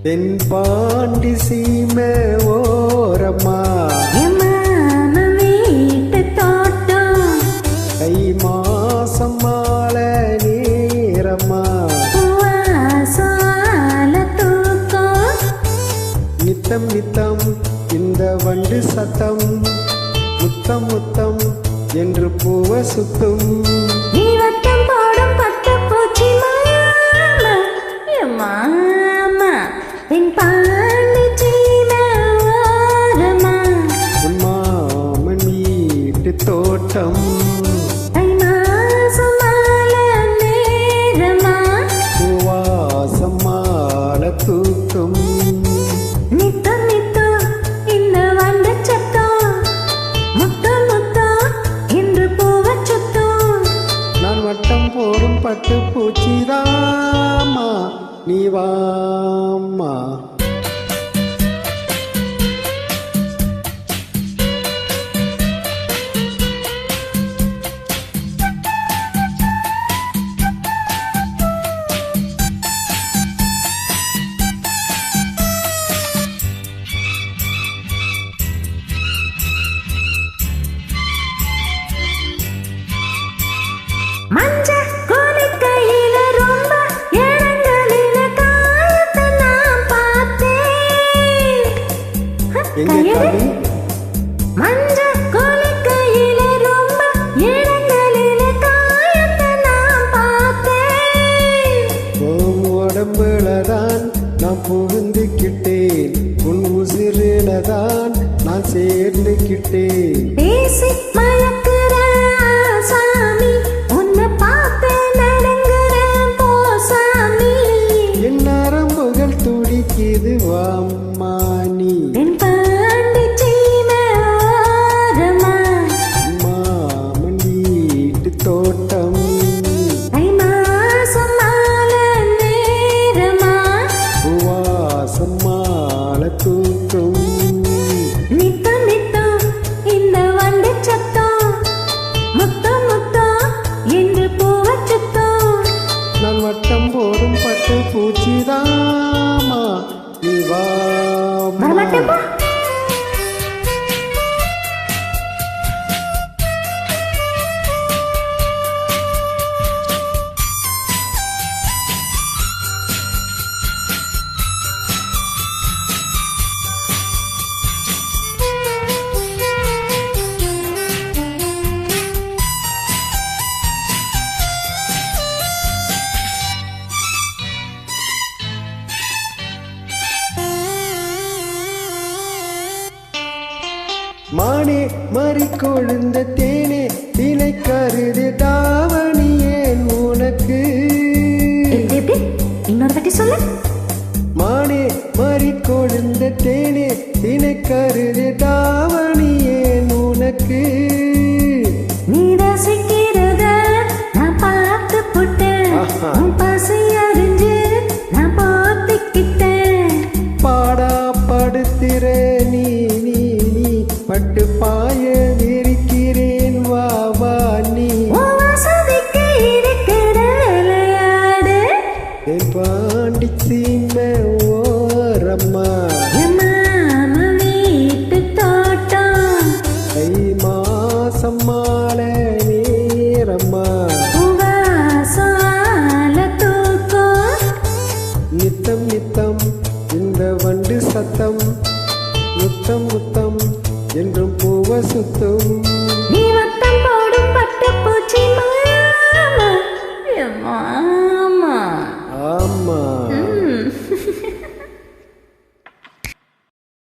தென்பாண்டி சீமை ஓரம்மா வீட்டு தோட்டம் கை மாசம் மாலை நேரம்மா சால தூக்கம் நித்தம் நித்தம் இந்த வண்டு சத்தம் முத்தம் முத்தம் என்று பூவ சுத்தும் நீ வட்டம் போடும் பட்டு பூச்சி மாமா மாமா என் பாண்டி சீமை ஓரமா உன் மாமன் வீட்டு தோட்டம் பூவாசம் மாலை தூக்கும் நான் வட்டம் போடும் பட்டு பூச்சிதாமா நீ வாம்மா மஞ்ச கோலிக்கையில ரொம்ப இடங்களில காயத்தை நான் பார்த்தேன். எங்க காளி மஞ்ச கோலிக்கையில ரொம்ப இடங்களில காயத்தை நான் பார்த்தேன். உன் உடம்புலதான் நான் புகுந்துக்கிட்டேன் உன் உசிரிலதான் நான் சேர்ந்துக்கிட்டேன் பேசி மயக்குற சாமி உன்னை பார்த்து நடுங்குறேன் போ சாமி என் நரம்புகள் துடிக்குது வாம்மா நீ என் பாண்டி சீமை ஓரமா மாமன் வீட்டு தோட்டம் தை மாசம் மாலை நேரமா பூவாசம் மாலை தூக்கும் நித்தம் நித்தம் இந்த வண்டு சத்தம் முத்தம் முத்தம் என்று பூவச் சுத்தம் நான் வட்டம் போடும் பட்டு பூச்சிதாமா நீ வாம்மா வரமாட்டேப்பா மானே மறி கொழுந்த தேனே தினை கருது தாவணி ஏன் உனக்கு எப்படி இன்னொரு வாட்டி சொல்லு மானே மறி கொழுந்த தேனே தினை கருது தாவணி ஏன் உனக்கு